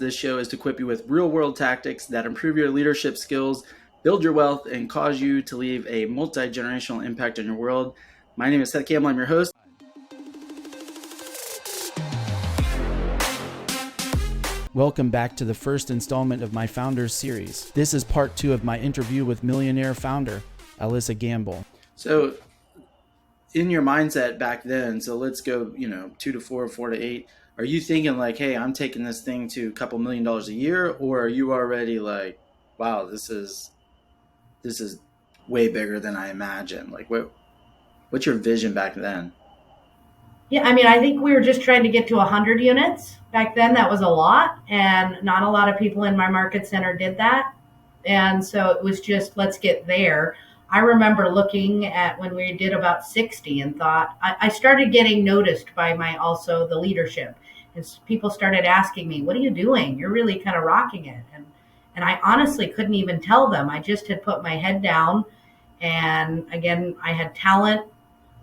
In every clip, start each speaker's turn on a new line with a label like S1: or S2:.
S1: This show is to equip you with real-world tactics that improve your leadership skills, build your wealth, and cause you to leave a multi-generational impact on your world. My name is Seth Campbell. I'm your host. Welcome back to the first installment of my Founders series. This is part 2 of my interview with Millionaire founder, Alissa Gamble. So in your mindset back then, so let's go, 2 to 4, 4 to 8, are you thinking like, hey, I'm taking this thing to a couple $1 million a year? Or are you already like, wow, this is way bigger than I imagined? Like what's your vision back then?
S2: Yeah, I mean, I think we were just trying to get to 100 units. Back then, that was a lot, and not a lot of people in my market center did that. And so it was just, let's get there. I remember looking at when we did about 60 and thought, I started getting noticed by also the leadership. And people started asking me, what are you doing? You're really kind of rocking it. And I honestly couldn't even tell them. I just had put my head down. And again, I had talent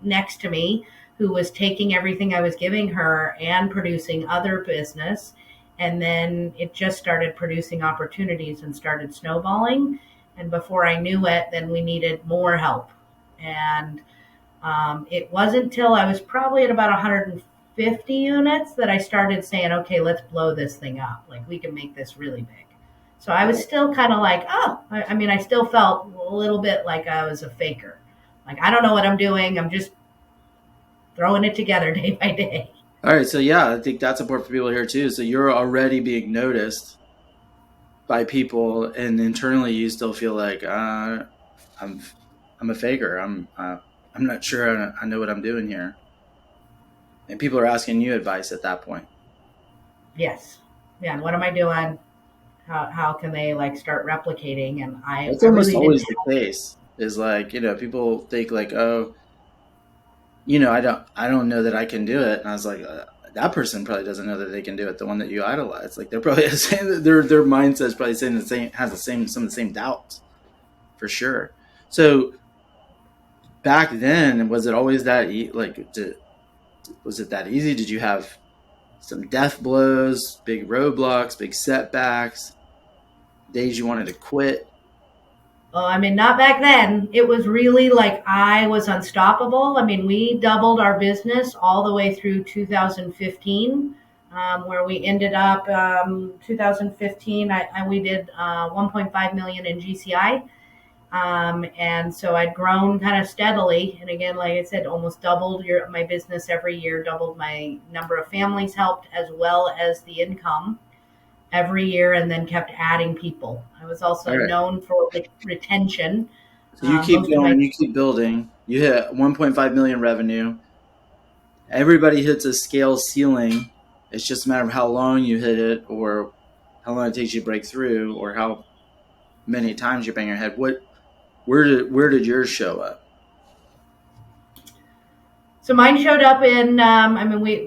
S2: next to me who was taking everything I was giving her and producing other business. And then it just started producing opportunities and started snowballing. And before I knew it, then we needed more help. And it wasn't till I was probably at about 150 units that I started saying, okay, let's blow this thing up. Like, we can make this really big. So I was still kind of like, I still felt a little bit like I was a faker. Like, I don't know what I'm doing. I'm just throwing it together day by day.
S1: All right. So yeah, I think that's important for people here too. So you're already being noticed by people, and internally you still feel like, I'm a faker. I'm not sure I know what I'm doing here. And people are asking you advice at that point.
S2: Yes. Yeah. And what am I doing? How can they start replicating? And
S1: That's
S2: I
S1: almost
S2: really
S1: always
S2: didn't.
S1: the case. Is like, people think like, oh, I don't know that I can do it. And I was like, that person probably doesn't know that they can do it. The one that you idolize, like they're probably saying that their mindset is probably saying some of the same doubts, for sure. So back then, was it always that was it that easy? Did you have some death blows, big roadblocks, big setbacks, days you wanted to quit?
S2: Oh, I mean, not back then. It was really like I was unstoppable. I mean, we doubled our business all the way through 2015, where we ended up 2015. We did 1.5 million in GCI. And so I'd grown kind of steadily. And again, like I said, almost doubled my business every year, doubled my number of families helped as well as the income every year, and then kept adding people. I was also
S1: All right.
S2: known for retention.
S1: So you keep
S2: Most of my
S1: going, you keep building. You hit 1.5 million revenue. Everybody hits a scale ceiling. It's just a matter of how long you hit it, or how long it takes you to break through, or how many times you bang your head. Where did yours show up?
S2: So mine showed up in,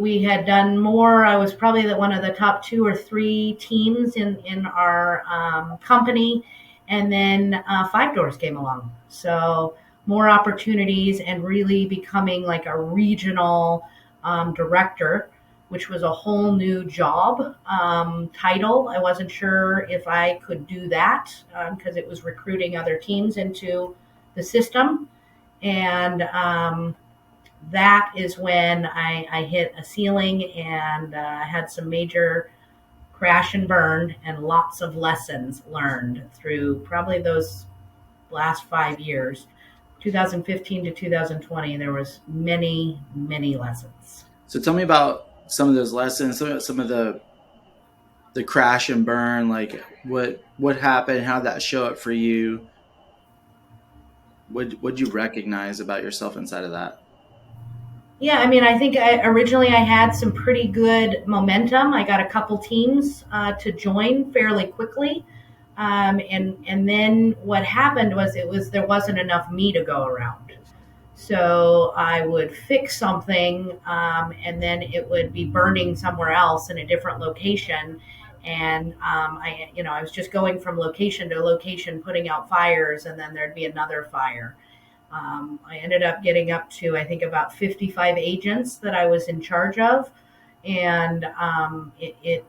S2: we had done more. I was probably one of the top 2 or 3 teams in our company. And then 5 Doors came along. So more opportunities and really becoming like a regional director, which was a whole new job title. I wasn't sure if I could do that because it was recruiting other teams into the system. And that is when I hit a ceiling and had some major crash and burn and lots of lessons learned through probably those last 5 years, 2015 to 2020. There was many, many lessons.
S1: So tell me about some of those lessons, some of the crash and burn, like what happened, how that show up for you. What'd you recognize about yourself inside of that?
S2: Yeah, I mean, I think originally I had some pretty good momentum. I got a couple teams to join fairly quickly, and then what happened was there wasn't enough me to go around. So I would fix something, and then it would be burning somewhere else in a different location. And I was just going from location to location, putting out fires, and then there'd be another fire. I ended up getting up to, I think, about 55 agents that I was in charge of. And I'd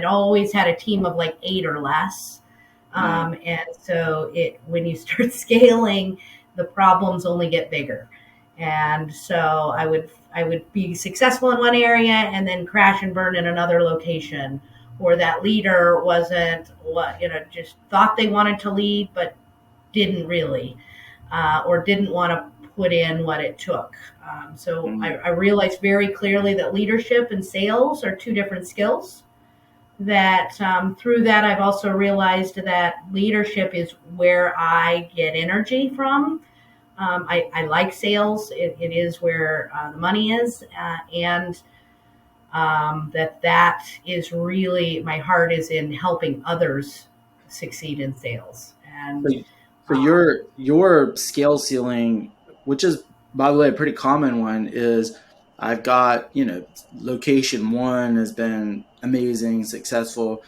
S2: always had a team of like 8 or less. And so when you start scaling, the problems only get bigger. And so I would be successful in one area and then crash and burn in another location, or that leader wasn't just thought they wanted to lead but didn't really, or didn't want to put in what it took. So I realized very clearly that leadership and sales are two different skills. That through that, I've also realized that leadership is where I get energy from. I like sales. It is where the money is, and that is really, my heart is in helping others succeed in sales. And
S1: So your scale ceiling, which is by the way a pretty common one, is I've got, location one has been amazing, successful.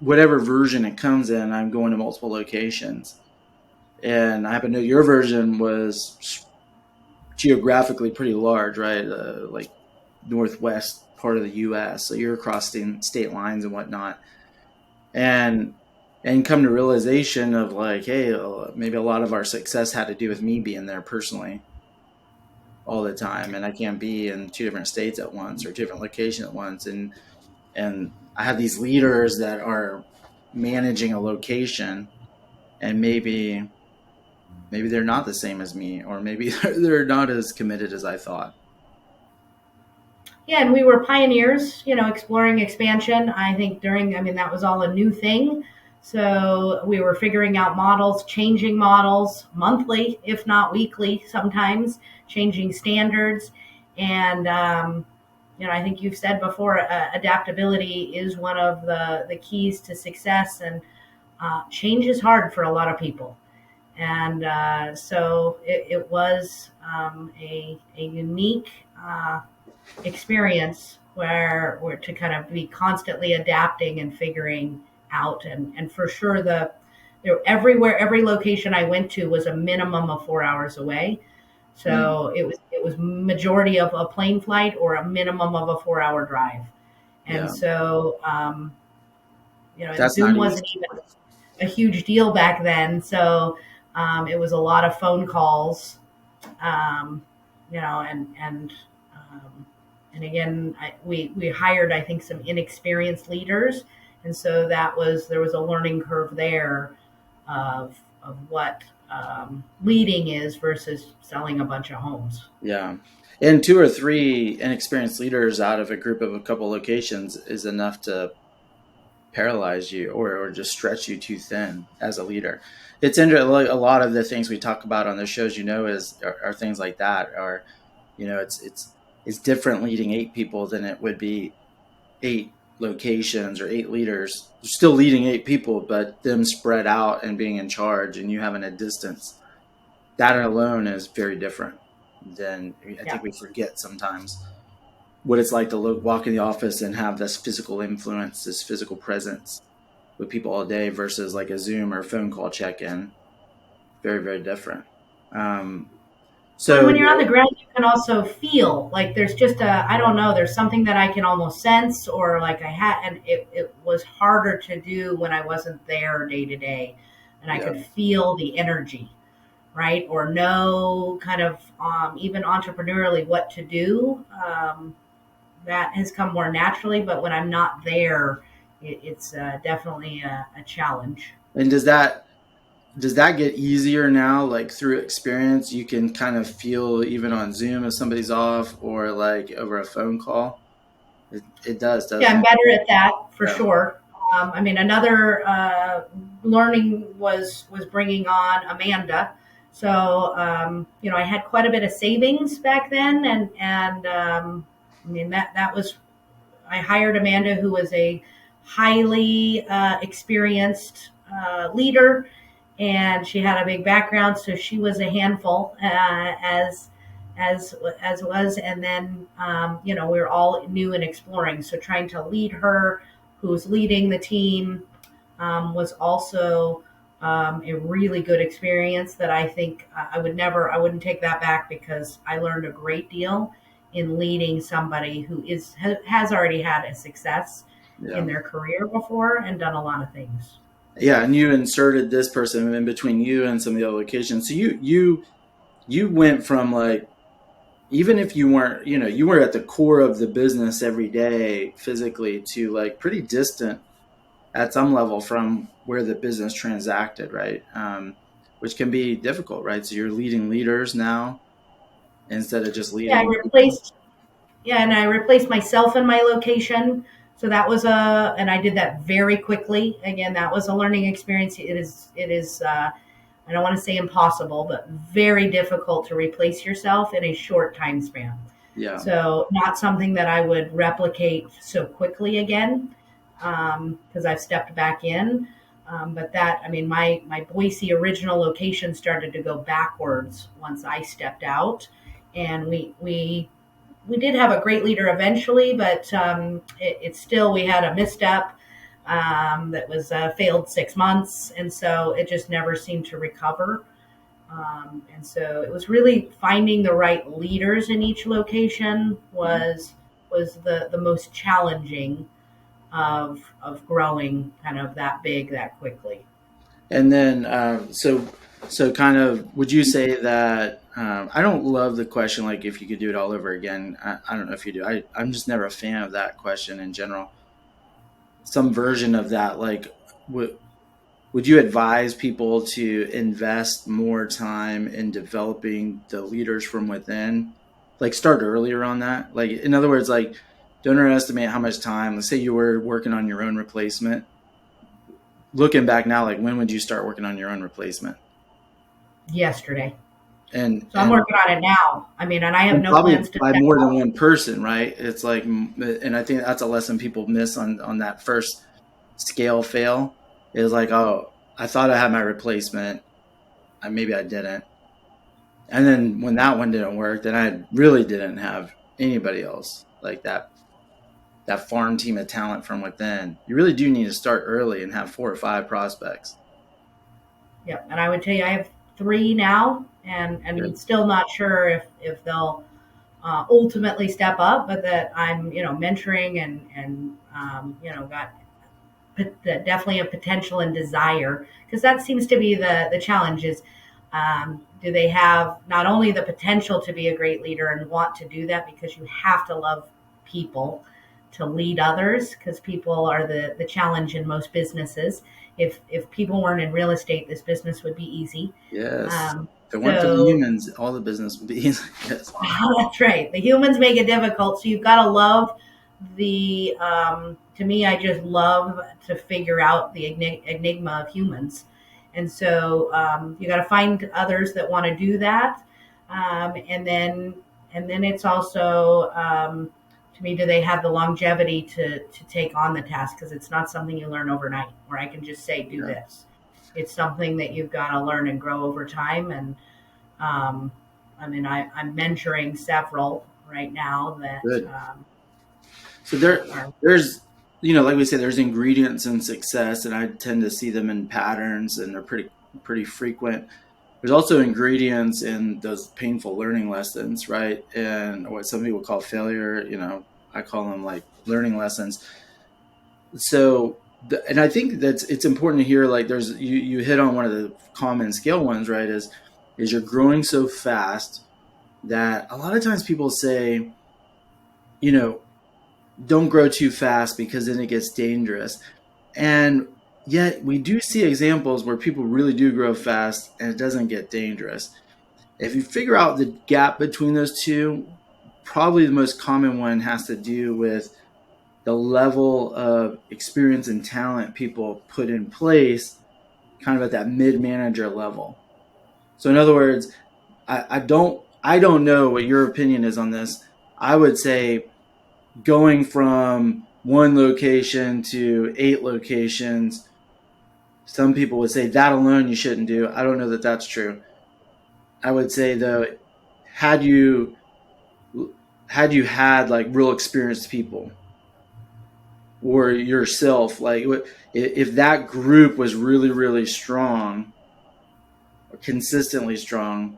S1: Whatever version it comes in, I'm going to multiple locations. And I happen to know your version was geographically pretty large, right? Like northwest part of the U.S. So you're crossing state lines and whatnot, and come to realization of like, hey, maybe a lot of our success had to do with me being there personally all the time, and I can't be in two different states at once or two different locations at once, and I have these leaders that are managing a location, and maybe they're not the same as me, or maybe they're not as committed as I thought.
S2: yeah, and we were pioneers, exploring expansion. I think that was all a new thing. So we were figuring out models, changing models monthly, if not weekly, sometimes changing standards. And, I think you've said before, adaptability is one of the keys to success. And change is hard for a lot of people. And so it was a unique experience where we're to kind of be constantly adapting and figuring out. And for sure, every location I went to was a minimum of 4 hours away. So it was majority of a plane flight or a minimum of a 4 hour drive. And
S1: Yeah,
S2: so, and
S1: that's
S2: Zoom
S1: not easy.
S2: wasn't even a huge deal back then. So it was a lot of phone calls, um, um, and again, we hired, I think, some inexperienced leaders, and so there was a learning curve there of what leading is versus selling a bunch of homes.
S1: Yeah. And two or three inexperienced leaders out of a group of a couple locations is enough to paralyze you, or just stretch you too thin as a leader. It's like a lot of the things we talk about on the shows, are things like that. Or, it's different leading 8 people than it would be 8 locations or 8 leaders. You're still leading 8 people, but them spread out and being in charge and you having a distance. That alone is very different than, I
S2: Yeah.
S1: think we forget sometimes what it's like to walk in the office and have this physical influence, this physical presence with people all day versus like a Zoom or a phone call check-in. Very, very different. Um,
S2: Well, and
S1: so
S2: when you're on the ground, you can also feel like there's just I don't know, there's something that I can almost sense, or like and it was harder to do when I wasn't there day to day. And I
S1: yeah,
S2: could feel the energy, right? Or know kind of even entrepreneurially what to do. That has come more naturally, but when I'm not there, it's definitely a challenge.
S1: and does that get easier now? Like through experience, you can kind of feel even on Zoom if somebody's off, or like over a phone call. It does,
S2: Yeah,
S1: doesn't
S2: I'm
S1: it?
S2: better at that for
S1: Yeah.
S2: sure. Another learning was bringing on Amanda. So I had quite a bit of savings back then, and that was, I hired Amanda, who was a highly experienced leader, and she had a big background, so she was a handful, as was. And then we were all new and exploring, so trying to lead her, who was leading the team, was also a really good experience that I think I wouldn't take that back, because I learned a great deal. in leading somebody who has already had a success
S1: Yeah.
S2: in their career before and done a lot of things.
S1: Yeah, and you inserted this person in between you and some of the other locations. So you went from like, even if you weren't, you were at the core of the business every day physically, to like pretty distant at some level from where the business transacted, right? Which can be difficult, right? So you're leading leaders now instead of just
S2: Yeah, I
S1: leading people.
S2: replaced Yeah, and I replaced myself in my location. So that was and I did that very quickly. Again, that was a learning experience. It is, I don't want to say impossible, but very difficult to replace yourself in a short time span.
S1: Yeah.
S2: So not something that I would replicate so quickly again, because I've stepped back in. But that, I mean, my Boise original location started to go backwards once I stepped out, and we did have a great leader eventually, but it still, we had a misstep that was failed 6 months, and so it just never seemed to recover. And so it was really finding the right leaders in each location was the most challenging of growing kind of that big that quickly.
S1: And then, so kind of, would you say that, I don't love the question, like if you could do it all over again. I don't know if you do. I'm just never a fan of that question in general. Some version of that, like, would you advise people to invest more time in developing the leaders from within? Like start earlier on that? Like, in other words, like, don't underestimate how much time, let's say you were working on your own replacement. Looking back now, like when would you start working on your own replacement?
S2: Yesterday.
S1: And
S2: So I'm working on it now. I mean, and I have
S1: and
S2: no
S1: probably
S2: plans to
S1: by
S2: step
S1: more than
S2: out.
S1: one person, right? It's like, and I think that's a lesson people miss on that first scale fail, is like, oh, I thought I had my replacement, maybe I didn't, and then when that one didn't work, then I really didn't have anybody else like that farm team of talent from within. You really do need to start early and have 4 or 5 prospects.
S2: Yep. And I would tell you, I have three now, and
S1: Good.
S2: still not sure if they'll ultimately step up, but that I'm mentoring and got definitely a potential and desire, because that seems to be the challenge is, do they have not only the potential to be a great leader and want to do that, because you have to love people to lead others, because people are the challenge in most businesses. If people weren't in real estate, this business would be easy.
S1: Yes.
S2: um,
S1: If it weren't for the
S2: so
S1: humans, all the business would be easy. Yes.
S2: that's right. The humans make it difficult. So you've got to love to me, I just love to figure out the enigma of humans. And so you got to find others that want to do that. And then it's also, to me, do they have the longevity to take on the task? Because it's not something you learn overnight, where I can just say, do
S1: Yeah.
S2: this. It's something that you've got to learn and grow over time. And um, I mean, I'm mentoring several right now that
S1: Good. So there's, like we said, there's ingredients in success, and I tend to see them in patterns, and they're pretty frequent. There's also ingredients in those painful learning lessons, right? And what some people call failure, I call them like learning lessons. So, and I think that it's important to hear, like, there's, you hit on one of the common scale ones, right? Is you're growing so fast that a lot of times people say, you know, don't grow too fast because then it gets dangerous. And yet we do see examples where people really do grow fast and it doesn't get dangerous. If you figure out the gap between those two, probably the most common one has to do with the level of experience and talent people put in place kind of at that mid-manager level. So in other words, I don't know what your opinion is on this. I would say going from one location to 8 locations, some people would say that alone you shouldn't do. I don't know that that's true. I would say though, had you had you had like real experienced people or yourself, like if that group was really really strong, consistently strong,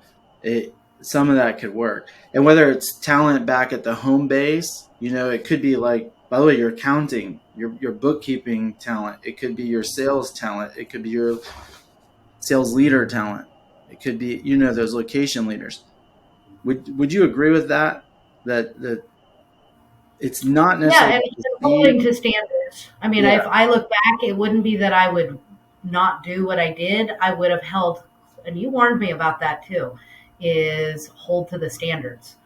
S1: some of that could work. And whether it's talent back at the home base, it could be like, by the way, your accounting, your bookkeeping talent. It could be your sales talent. It could be your sales leader talent. It could be, those location leaders. Would you agree with that? That it's not
S2: Yeah,
S1: necessarily
S2: and
S1: the
S2: holding
S1: speed.
S2: to standards. I mean,
S1: Yeah.
S2: if I look back, it wouldn't be that I would not do what I did. I would have held, and you warned me about that too, is hold to the standards.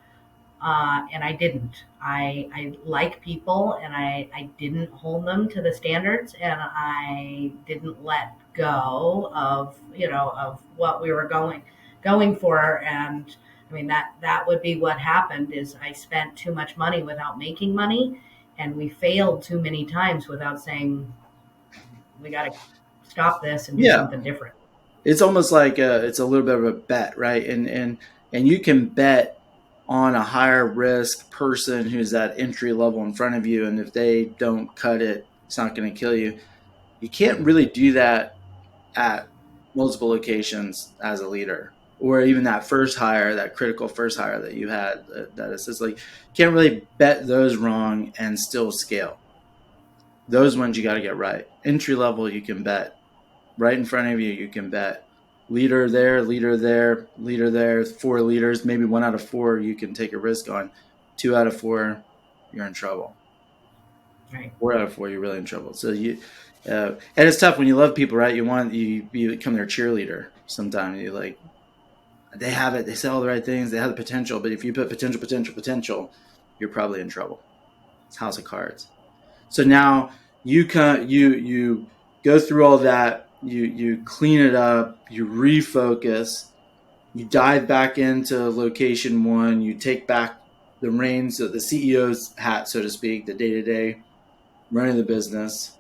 S2: And I didn't. I like people, and I didn't hold them to the standards, and I didn't let go of of what we were going for. And I mean that would be what happened is I spent too much money without making money, and we failed too many times without saying we got to stop this and do
S1: Yeah.
S2: something different.
S1: It's almost like it's a little bit of a bet, right? And you can bet on a higher risk person who's at entry level in front of you, and if they don't cut it, it's not going to kill you. You can't really do that at multiple locations as a leader, or even that first hire, that critical first hire that you had. That it's just like you can't really bet those wrong and still scale. Those ones you got to get right. Entry level, you can bet right in front of you. You can bet leader there, leader there, leader there. 4 leaders, maybe 1 out of 4 you can take a risk on. 2 out of 4, you're in trouble.
S2: Right.
S1: 4 out of 4, you're really in trouble. So and it's tough when you love people, right? You become their cheerleader. Sometimes you like they have it, they say all the right things, they have the potential, but if you put potential, potential, potential, you're probably in trouble. It's House of Cards. So now you go through all that, you clean it up, you refocus, you dive back into location one, you take back the reins of the CEO's hat, so to speak, the day to day running the business,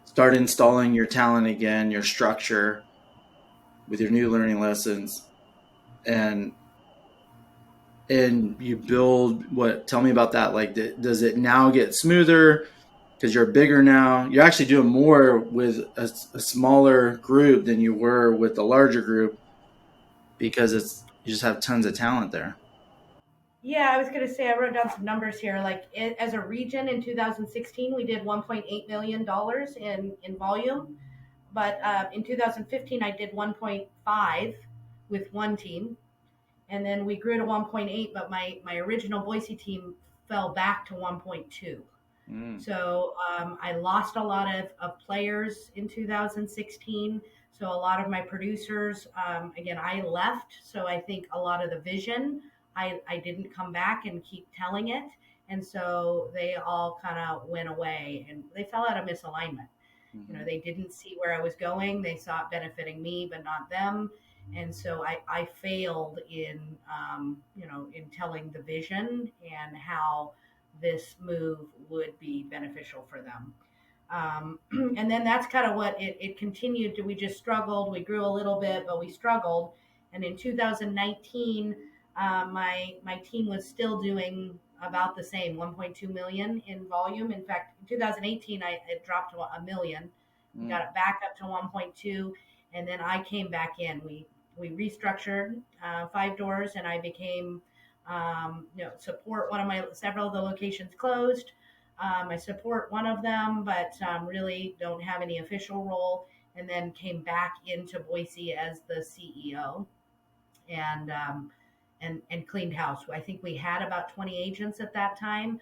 S1: start installing your talent again, your structure with your new learning lessons, and you build what? Tell me about that. Like, does it now get smoother because you're bigger now? You're actually doing more with a smaller group than you were with the larger group because you just have tons of talent there.
S2: Yeah, I was going to say I wrote down some numbers here. Like as a region in 2016, we did 1.8 million dollars in volume, but in 2015 I did 1.5 with one team, and then we grew to 1.8. But my original Boise team fell back to 1.2.
S1: Mm.
S2: So I lost a lot of players in 2016. So a lot of my producers, again, I left. So I think a lot of the vision, I didn't come back and keep telling it. And so they all kind of went away and they fell out of misalignment.
S1: Mm-hmm.
S2: They didn't see where I was going. They saw it benefiting me, but not them. And so I failed in telling the vision and how this move would be beneficial for them. And then that's kind of what it continued to. We just struggled. We grew a little bit, but we struggled. And in 2019, my team was still doing about the same, 1.2 million in volume. In fact, in 2018, it dropped to a million. We
S1: Mm.
S2: got it back up to 1.2, and then I came back in. We restructured 5 doors, and I became support one of my several of the locations closed. I support one of them, but really don't have any official role. And then came back into Boise as the CEO and and cleaned house. I think we had about 20 agents at that time,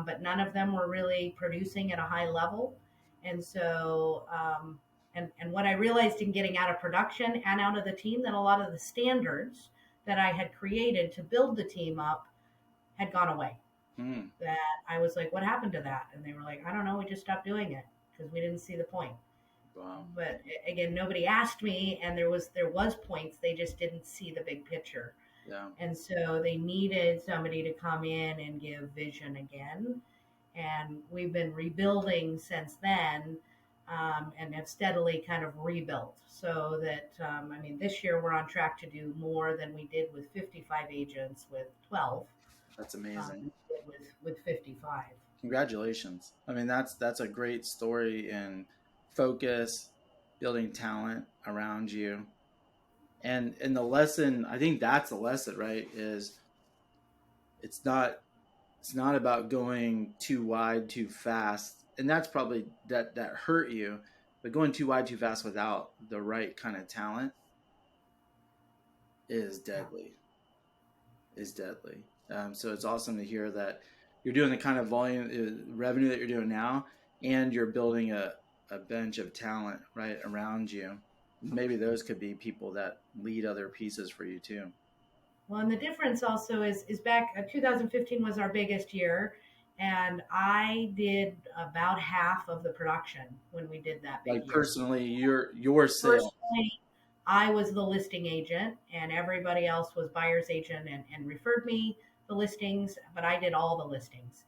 S2: but none of them were really producing at a high level. And so, and what I realized in getting out of production and out of the team, that a lot of the standards that I had created to build the team up had gone away.
S1: Mm.
S2: That I was like, what happened to that? And they were like, I don't know, we just stopped doing it because we didn't see the point.
S1: Wow.
S2: But again, nobody asked me, and there was points, they just didn't see the big picture.
S1: Yeah.
S2: And so they needed somebody to come in and give vision again. And we've been rebuilding since then, and have steadily kind of rebuilt so that, I mean, this year we're on track to do more than we did with 55 agents with 12,
S1: That's amazing.
S2: with 55.
S1: Congratulations. I mean, that's a great story in focus, building talent around you, And the lesson, I think that's the lesson, right? Is it's not it's not about going too wide too fast, and that's probably that hurt you. But going too wide too fast without the right kind of talent is
S2: Yeah.
S1: deadly. Is deadly. So it's awesome to hear that you're doing the kind of volume revenue that you're doing now, and you're building a bench of talent right around you. Maybe those could be people that lead other pieces for you too.
S2: Well, and the difference also is back 2015 was our biggest year, and I did about half of the production when we did that big
S1: Like
S2: year.
S1: personally, your sale.
S2: Personally, I was the listing agent, and everybody else was buyer's agent and referred me the listings, but I did all the listings.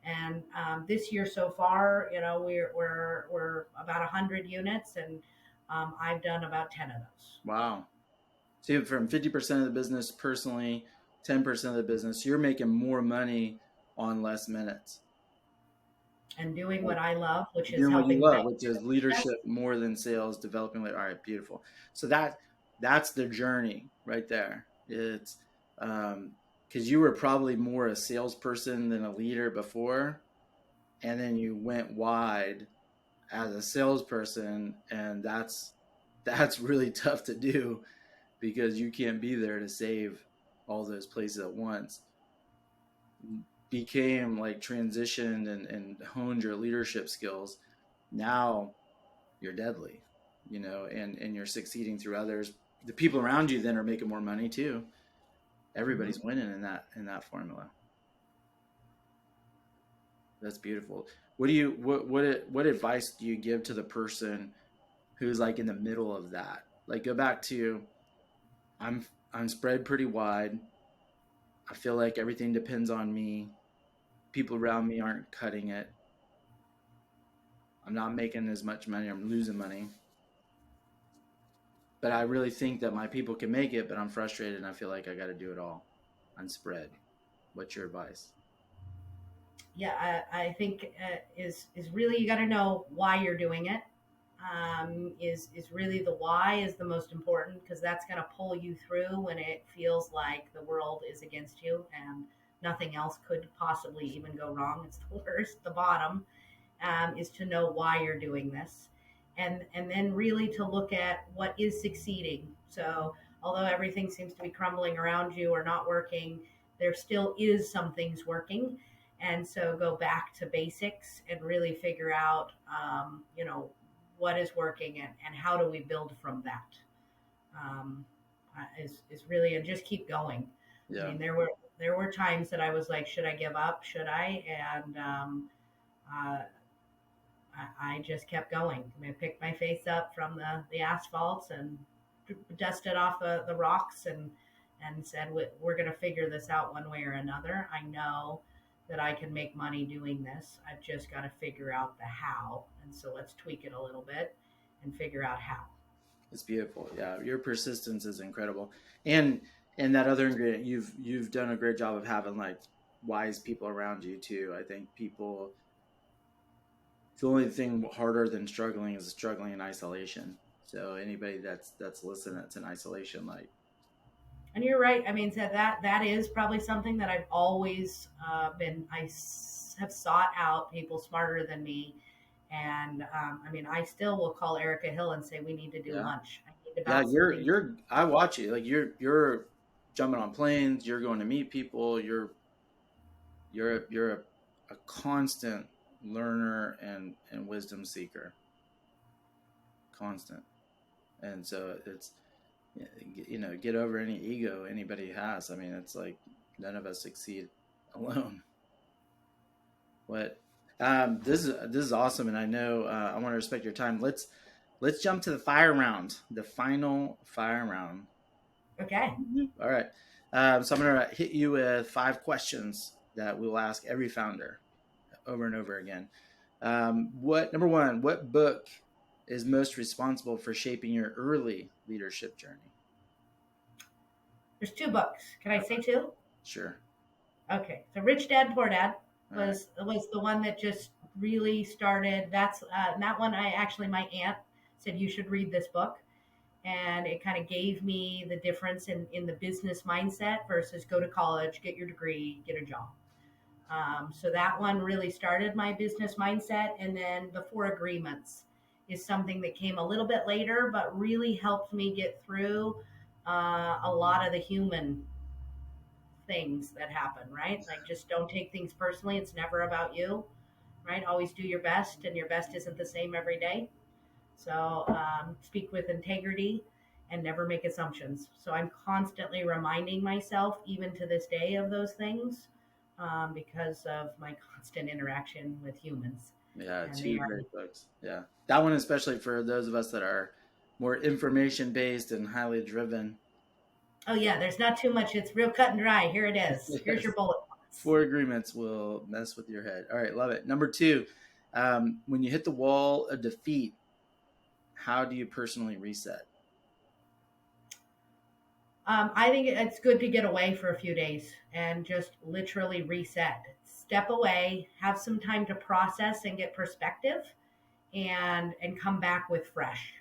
S2: And this year so far, we're about 100 units, and I've done about 10 of those.
S1: Wow. So from 50% of the business personally, 10% of the business, you're making more money on less minutes.
S2: And doing what I love, which is
S1: Doing what you
S2: helping
S1: love,
S2: build
S1: which is
S2: business.
S1: leadership more than sales, developing. All right, beautiful. So that's the journey right there. It's because you were probably more a salesperson than a leader before, and then you went wide as a salesperson, and that's really tough to do because you can't be there to save all those places at once. Became like transitioned and honed your leadership skills. Now you're deadly, and you're succeeding through others. The people around you then are making more money too.
S2: Hmm.
S1: Everybody's winning in that formula. That's beautiful. What advice do you give to the person who's like in the middle of that? Like go back to I'm spread pretty wide. I feel like everything depends on me. People around me aren't cutting it. I'm not making as much money. I'm losing money. But I really think that my people can make it, but I'm frustrated and I feel like I got to do it all. I'm spread. What's your advice?
S2: Yeah, I think is really you got to know why you're doing it. Is really the why is the most important because that's going to pull you through when it feels like the world is against you and nothing else could possibly even go wrong. It's the worst. The bottom is to know why you're doing this, and then really to look at what is succeeding. So although everything seems to be crumbling around you or not working, there still is some things working. And so go back to basics and really figure out, what is working and how do we build from that. Um, is really and just keep going. I
S1: Yeah,
S2: mean, there were times that I was like, should I give up? Should I? And uh, I just kept going. I picked my face up from the asphalts and dusted off the rocks and said, we're going to figure this out one way or another. I know that I can make money doing this. I've just got to figure out the how. And so let's tweak it a little bit and figure out how.
S1: it's beautiful. Yeah, your persistence is incredible, and that other ingredient, you've done a great job of having like wise people around you too. I think people, the only thing harder than struggling is struggling in isolation. So anybody that's listening that's in isolation, like
S2: And you're right. I mean, so that is probably something that I've always have sought out people smarter than me. And I mean, I still will call Erica Hill and say, we need to do
S1: yeah,
S2: lunch. I need to
S1: yeah.
S2: bounce some
S1: You're
S2: things.
S1: you're I watch you like you're jumping on planes. You're going to meet people. You're a constant learner and wisdom seeker, constant. And so it's get over any ego anybody has. I mean, it's like none of us succeed alone. What this is awesome, and I know I want to respect your time. Let's jump to the fire round, the final fire round.
S2: Okay.
S1: All right. So I'm gonna hit you with 5 questions that we'll ask every founder over and over again. What number one? What book is most responsible for shaping your early leadership journey?
S2: There's two books. Can I say two?
S1: Sure.
S2: Okay. So Rich Dad Poor Dad
S1: All right.
S2: was the one that just really started. That one I actually my aunt said you should read this book, And it kind of gave me the difference in the business mindset versus go to college, get your degree, get a job. So that one really started my business mindset. And then the 4 agreements is something that came a little bit later, but really helped me get through a lot of the human things that happen, right? Like just don't take things personally. It's never about you, right? Always do your best, and your best isn't the same every day. So speak with integrity and never make assumptions. So I'm constantly reminding myself, even to this day, of those things because of my constant interaction with humans.
S1: Yeah,
S2: And they
S1: two
S2: are,
S1: great books. Yeah. That one, especially for those of us that are more information based and highly driven.
S2: oh, yeah, there's not too much. It's real cut and dry. Here it is. Here's your
S1: Yes.
S2: bullet points.
S1: 4 agreements will mess with your head. All right, love it. Number two, when you hit the wall of defeat, how do you personally reset?
S2: I think it's good to get away for a few days and just literally reset. Step away, have some time to process and get perspective, and come back with fresh.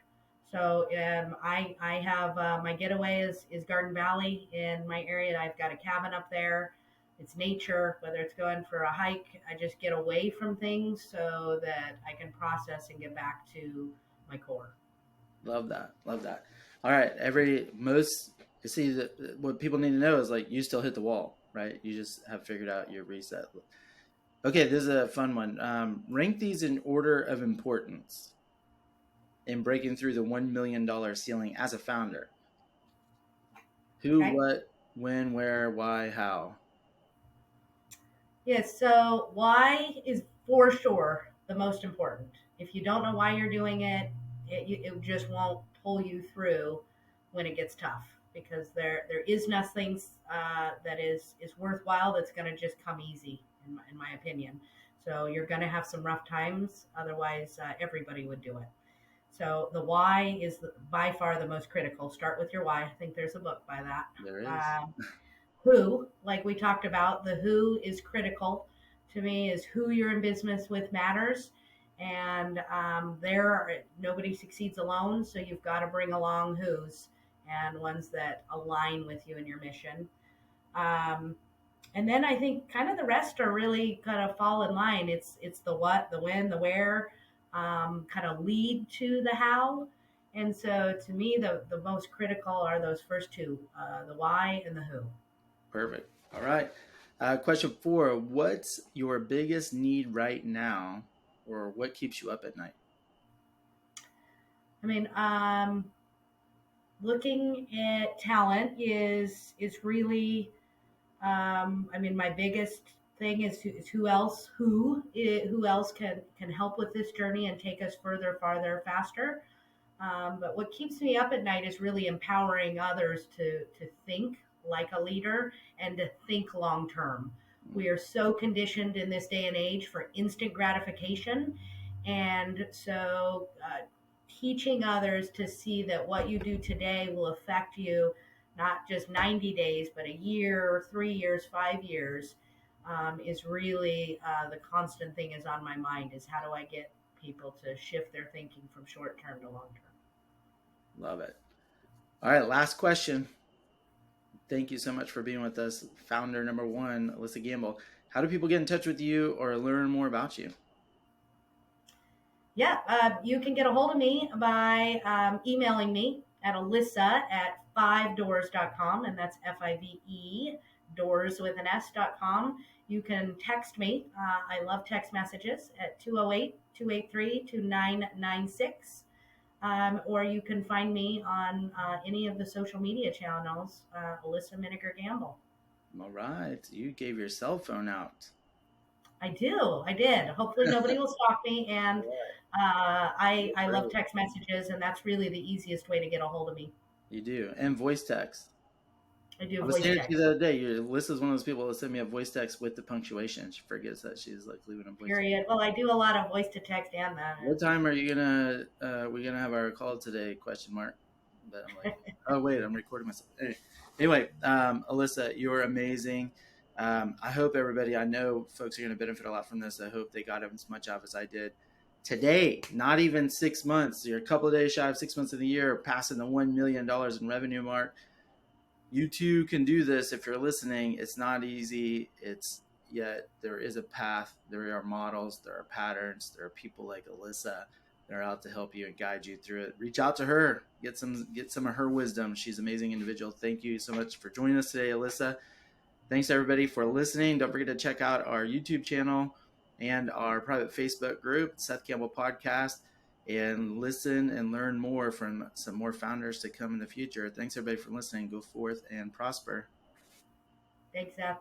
S2: So I have my getaway is Garden Valley in my area. I've got a cabin up there. It's nature, whether it's going for a hike. I just get away from things so that I can process and get back to my core.
S1: Love that. Love that. All right. You see, what people need to know is like you still hit the wall, right? You just have figured out your reset. Okay, this is a fun one. Rank these in order of importance in breaking through the $1 million ceiling as a founder. Who,
S2: Okay.
S1: what, when, where, why, how.
S2: Yes. So why is for sure the most important. If you don't know why you're doing it, it just won't pull you through when it gets tough because there is nothing that is worthwhile that's going to just come easy in my opinion. So you're going to have some rough times. Otherwise, everybody would do it. So the why is by far the most critical. Start with your why. I think there's a book by that.
S1: There is.
S2: Um, who, like we talked about, the who is critical to me, is who you're in business with matters. And nobody succeeds alone. So you've got to bring along who's and ones that align with you and your mission. Um, and then I think kind of the rest are really kind of fall in line. It's the what, the when, the where, kind of lead to the how. And so to me, the most critical are those first two, the why and the who.
S1: Perfect. All right. Question four. What's your biggest need right now, or what keeps you up at night?
S2: I mean, looking at talent is really. I mean, my biggest thing is who else can help with this journey and take us further, farther, faster. But what keeps me up at night is really empowering others to think like a leader and to think long term. We are so conditioned in this day and age for instant gratification. And so teaching others to see that what you do today will affect you not just 90 days, but a year, 3 years, 5 years is really the constant thing is on my mind is how do I get people to shift their thinking from short term to long term.
S1: Love it. All right. Last question. Thank you so much for being with us, founder number one, Alissa Gamble. How do people get in touch with you or learn more about you?
S2: Yeah, you can get a hold of me by emailing me at Alissa at 5doors.com, and that's FIVE, doors with an S.com. You can text me. I love text messages at 208-283-2996. Or you can find me on any of the social media channels, Alissa Miniger Gamble.
S1: All right. You gave your cell phone out.
S2: I did. Hopefully nobody will stalk me. And I love
S1: Great.
S2: text messages, and that's really the easiest way to get a hold of me.
S1: You do. And voice text.
S2: I do
S1: I was
S2: voice
S1: saying it to you
S2: text.
S1: the other day. Lissa's one of those people that send me a voice text with the punctuation. She forgets that she's like leaving a voice.
S2: Period. Well, I do a lot of voice to text and that.
S1: What time are you gonna we're gonna have our call today? Question mark. But I'm like, oh wait, I'm recording myself. Anyway, Alissa, you're amazing. I hope everybody. I know folks are gonna benefit a lot from this. I hope they got as much out as I did. today, not even 6 months. You're a couple of days shy of 6 months of the year, passing the $1 million in revenue mark. You too can do this if you're listening. It's not easy. Yet there is a path. There are models, there are patterns, there are people like Alissa that are out to help you and guide you through it. Reach out to her, get some of her wisdom. She's an amazing individual. Thank you so much for joining us today, Alissa. Thanks everybody for listening. Don't forget to check out our YouTube channel and our private Facebook group, Seth Campbell Podcast, and listen and learn more from some more founders to come in the future. Thanks everybody for listening. Go forth and prosper.
S2: Thanks, Seth.